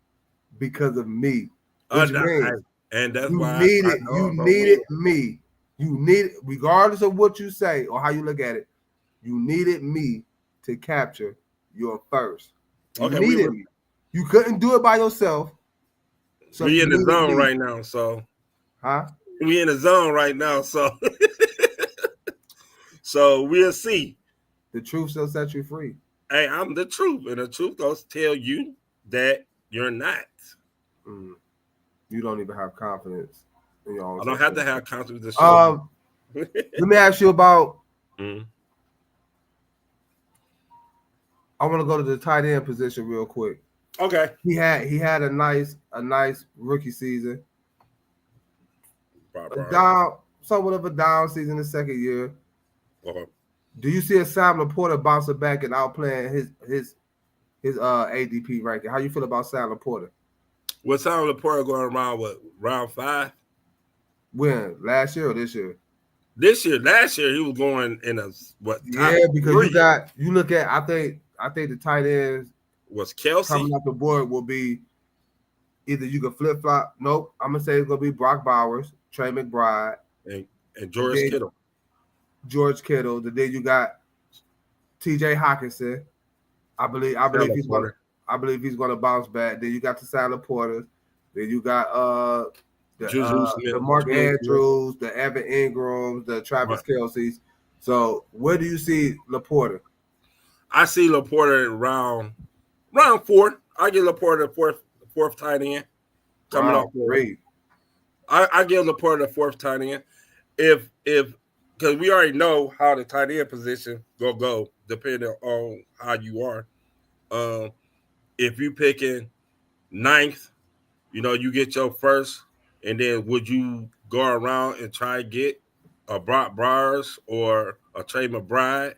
because of me. Which means And that's you why needed I know you I'm gonna needed win. me. You needed, regardless of what you say or how you look at it, you needed me to capture your first. You Okay, needed me. You couldn't do it by yourself. So we you in the needed zone me. right now, so Huh? we in the zone right now, so so we'll see. The truth shall set you free. Hey, I'm the truth, and the truth does tell you that you're not. You don't even have confidence in your own. I don't have to have confidence to show. Let me ask you about. Mhm. I want to go to the tight end position real quick. Okay. He had a nice rookie season. Somewhat of a down season the second year. Uh-huh. Do you see a Sam Laporta bouncing back and outplaying his ADP ranking? How you feel about Sam Laporta? Was Sam Laporta going around round 5? When? Last year or this year? Last year he was going in a top because 3. you look at I think the tight ends Was Kelsey coming off the board will be either you can flip flop. Nope, I'm gonna say it's gonna be Brock Bowers, Trey McBride, and George Kittle. George Kittle. Then you got T.J. Hawkinson. I believe he's gonna bounce back. Then you got the Sam Laporta. Then you got the Mark Andrews, the Evan Ingrams, the Travis Kelce's. So where do you see Laporta? I see Laporta round 4. I give Laporta the fourth tight end coming off 3. I give Laporta the 4th tight end. If because we already know how the tight end position will go depending on how you are. If you picking 9th, you get your first, and then would you go around and try to get a Brock Bowers or a Trey McBride,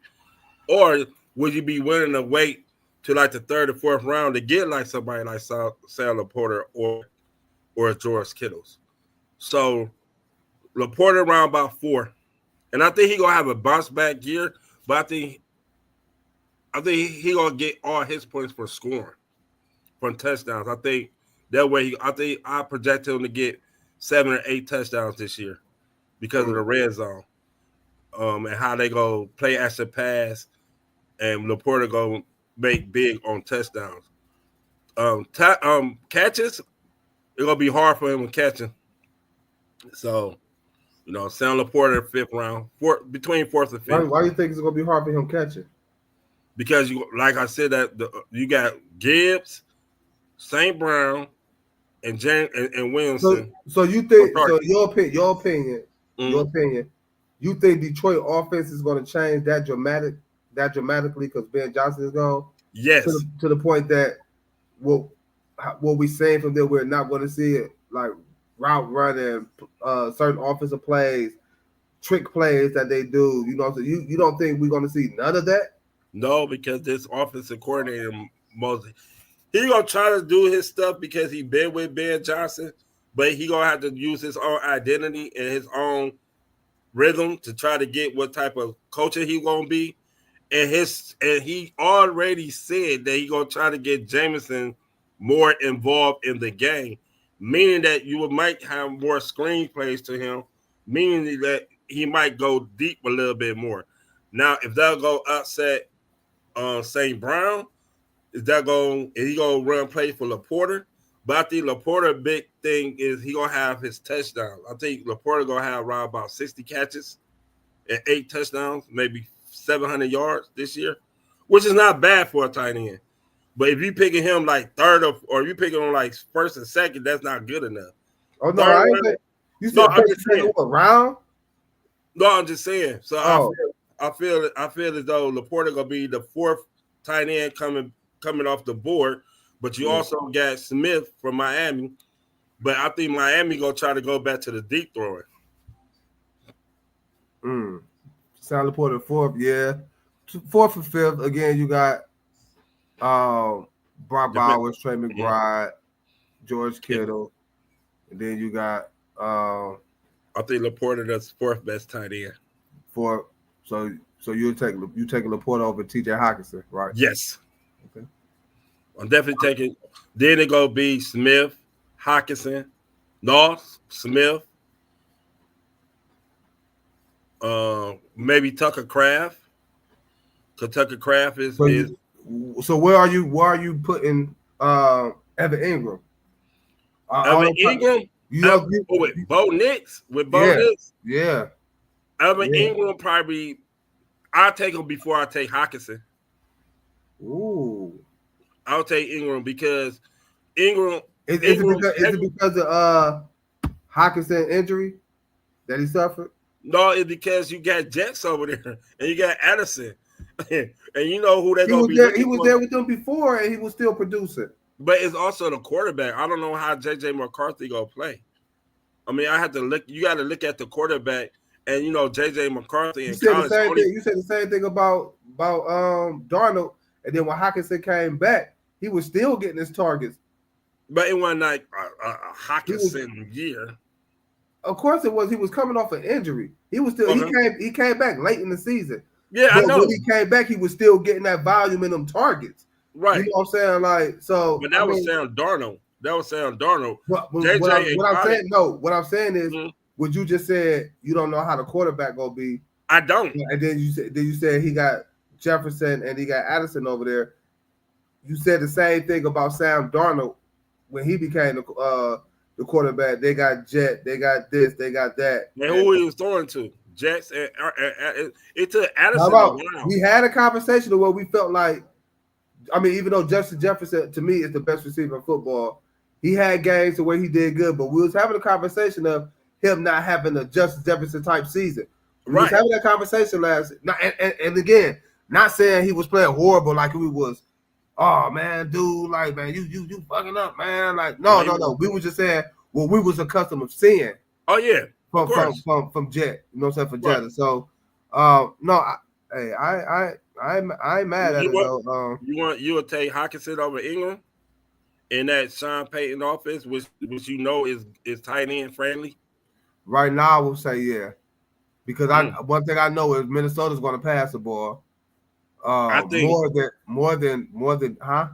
or would you be willing to wait to like the 3rd or 4th round to get like somebody like Sam Laporta or George Kittles? So Laporta around about 4, and I think he's gonna have a bounce back year, but I think I think he gonna get all his points for scoring from touchdowns. I think that way. I project him to get 7 or 8 touchdowns this year because of the red zone, and how they go play action pass, and Laporta go make big on touchdowns. Catches, it's gonna be hard for him with catching. So, Sam Laporta 5th round, between 4th and 5th. Why do you think it's gonna be hard for him catching? Because like I said, you got Gibbs, St. Brown, and Williamson. So you think? So your opinion, you think Detroit offense is going to change that dramatically because Ben Johnson is gone? Yes. To the point that what we saying from there, we're not going to see it like route running, certain offensive plays, trick plays that they do. So you don't think we're going to see none of that? No, because this offensive coordinator mostly he gonna try to do his stuff because he been with Ben Johnson, but he gonna have to use his own identity and his own rhythm to try to get what type of coacher he gonna be. And he already said that he gonna try to get Jameson more involved in the game, meaning that you might have more screenplays to him, meaning that he might go deep a little bit more. Now, if they'll go upset St. Brown, is he gonna run play for Laporta? But I think Laporta big thing is he gonna have his touchdowns. I think Laporta gonna have around about 60 catches and 8 touchdowns, maybe 700 yards this year, which is not bad for a tight end. But if you picking him like third or you picking him like first and second, that's not good enough. Oh no, I ain't you said I'm just saying. Round? No, I'm just saying. So I feel as though Laporta gonna be the 4th tight end coming off the board, but you also got Smith from Miami. But I think Miami gonna try to go back to the deep throwing. Sam Laporta 4th, yeah. 4th and 5th. Again, you got Brock Bowers, Trey McBride, George Kittle, and then you got I think Laporta that's 4th best tight end. So you take Laporta over T.J. Hockenson, right? Yes. Okay. I'm definitely taking. Then it go be Smith, Hockenson, Smith, maybe Tucker Kraft. Because Tucker Kraft is. So where are you putting Evan Ingram? Evan Ingram. Bo Nix with Bo Nix. Yeah. Evan Ingram probably. I'll take him before I take Hockenson. Ooh. I'll take Ingram because Ingram. Is it because of Hockenson injury that he suffered? No, it's because you got Jets over there and you got Addison. And you know who they're going to be looking for. He was there with them before and he was still producing. But it's also the quarterback. I don't know how J.J. McCarthy going to play. I mean, I have to look. You got to look at the quarterback. And J.J. McCarthy in college. You said the same thing about Darnold, and then when Hockenson came back, he was still getting his targets. But it wasn't like a Hockenson year. Of course, it was. He was coming off an injury. He was still. He came back late in the season. Yeah, I know. When he came back, he was still getting that volume in them targets. Right. You know what I'm saying? Like so. But that was Sam Darnold. What I'm saying is. What you just said, you don't know how the quarterback gonna be. I don't. And then you said he got Jefferson and he got Addison over there. You said the same thing about Sam Darnold when he became the quarterback. They got Jet, they got this, they got that. And who he was throwing to? Jets and it took Addison a while. We had a conversation where we felt like, I mean, even though Justin Jefferson to me is the best receiver in football, he had games where he did good, but we was having a conversation of him not having a Justin Jefferson type season. We was having that conversation last, and again, not saying he was playing horrible like we was. Oh man, dude, like man, you fucking up, man. Like no. We were just saying what we was accustomed of seeing. Oh yeah, from Jet. You know what I'm saying for Jet. Right. So, no, I ain't mad at it though. You would take Hockenson over Ingram in that Sean Payton offense, which is tight end friendly. Right now, I will say yeah, because one thing I know is Minnesota's going to pass the ball. I think more than huh?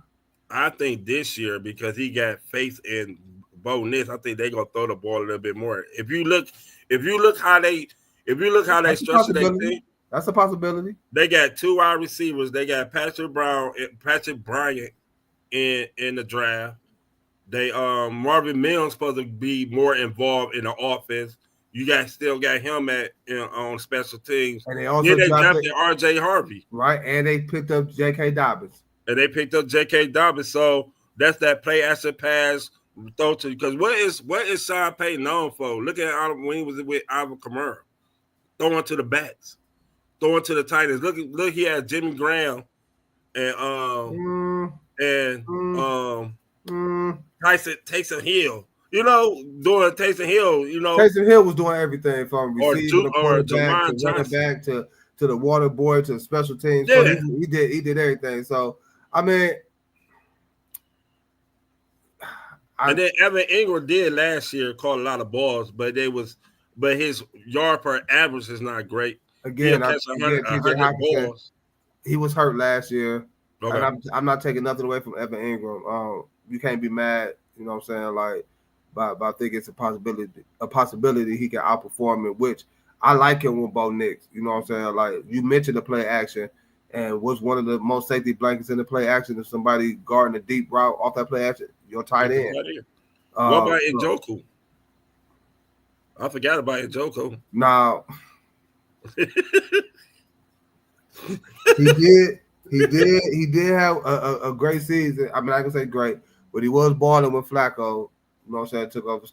I think this year because he got faith in Bo Nix, I think they're gonna throw the ball a little bit more. If you look how they That's a structure their possibility. team, That's a possibility. they got 2 wide receivers. They got Patrick Bryant in the draft. They Marvin Mills supposed to be more involved in the offense. You guys still got him on special teams. And they also Then they drafted drafted R.J. Harvey. right, and they picked up J.K. Dobbins. And they picked up J.K. Dobbins. So that's that play action pass throw to because what is Sean Payton known for? Look at when he was with Alvin Kamara. Throwing to the backs. Throwing to the tight ends. Look, he had Jimmy Graham and Taysom Hill. You know, doing Taysom Hill, you know. Taysom Hill was doing everything from receiving the quarterback to Jamar running back to the water boy to special teams. Yeah. So he did everything. So I mean, and then Evan Ingram did last year caught a lot of balls, but his yard per average is not great. Again, balls. He was hurt last year. Okay. And I'm not taking nothing away from Evan Ingram. You can't be mad, you know what I'm saying? Like, but I think it's a possibility he can outperform it, which I like him with Bo Nix. You know what I'm saying? Like you mentioned the play action, and what's one of the most safety blankets in the play action if somebody guarding a deep route off that play action, your tight end. What about Njoku? I forgot about Njoku. Now he did have a great season. I mean, I can say great, but he was balling with Flacco. You know what I'm saying? Took over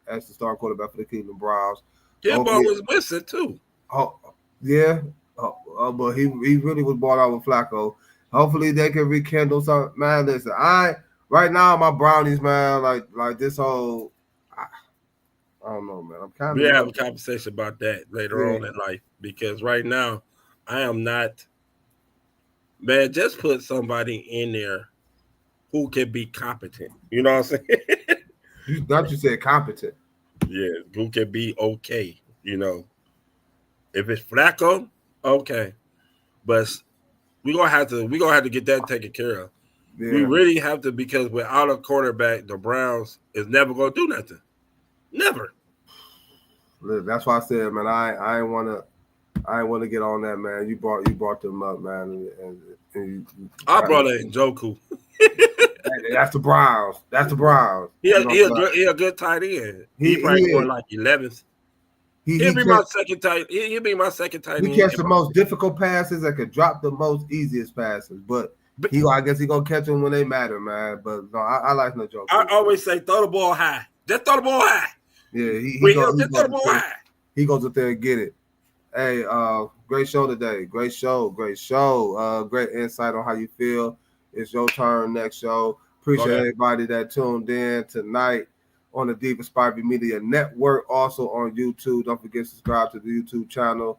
as the starting quarterback for the Cleveland Browns. His ball was missing too. Oh yeah, but he really was bought out with Flacco. Hopefully they can rekindle some. Man, listen, right now my Brownies, man, like this whole. I don't know, man. I'm kind of. We have a conversation about that later on in life because right now I am not. Man, just put somebody in there who can be competent. You know what I'm saying? You said competent. Yeah, who can be okay. You know, if it's Flacco, okay, but we're gonna have to get that taken care of. Yeah. We really have to because without a quarterback, the Browns is never gonna do nothing. Never. That's why I said, man, I ain't want to get on that, man. You brought them up, man. And I brought in Njoku. That's the Browns. He a good tight end. He probably going like 11th. He'll be my second tight. He'll be my second tight end. He catch the most difficult passes and could drop the most easiest passes, but I guess he gonna catch them when they matter, man. But no, I like Njoku. I always say throw the ball high. Just throw the ball high. Yeah, he goes up there and get it. Hey, great show today. Great show. Great insight on how you feel. It's your turn next show. Appreciate everybody that tuned in tonight on the Deep Inspired Media Network. Also on YouTube. Don't forget to subscribe to the YouTube channel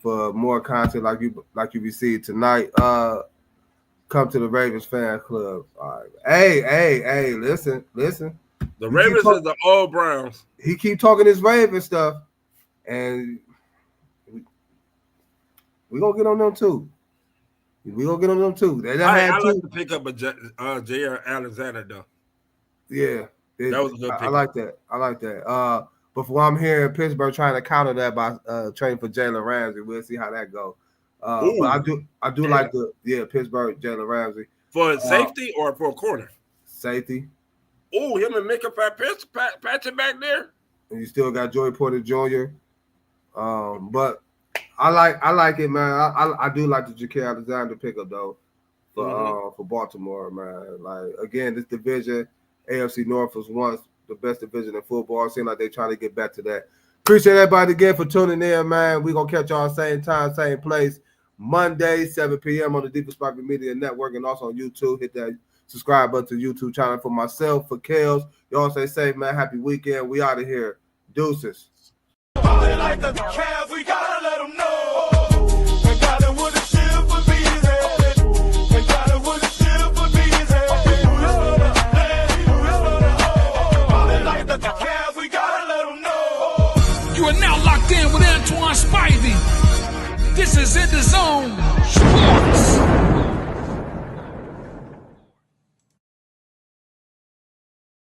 for more content like you received tonight. Come to the Ravens fan club. All right. Hey, listen. The Ravens is the old Browns. He keep talking his Ravens stuff, and we gonna get on them too. I like to pick up a J.R. Alexander though. Yeah, that was a good pick. I like that. But from what I'm hearing, Pittsburgh trying to counter that by trading for Jalen Ramsey. We'll see how that goes. But I do like Pittsburgh Jalen Ramsey for safety or for a corner. Safety. Oh, him and Micah Patrick back there. And you still got Joey Porter Jr. But I like it, man. I do like the J.K. Alexander pickup though for Baltimore, man. Like again, this division, AFC North was once the best division in football. It seems like they're trying to get back to that. Appreciate everybody again for tuning in, man. We're gonna catch y'all same time, same place, Monday, 7 p.m. on the Deep Inspired Media Network and also on YouTube. Hit that subscribe button to the YouTube channel for myself, for Kels. Y'all stay safe, man. Happy weekend. We out of here. Deuces. Like the Cavs, we gotta let them know. We got it with a ship for bees. We got it with a ship for bees. Like the Cavs, we gotta let them know. You are now locked in with Antoine Spivey. This is EnDaZone Sports.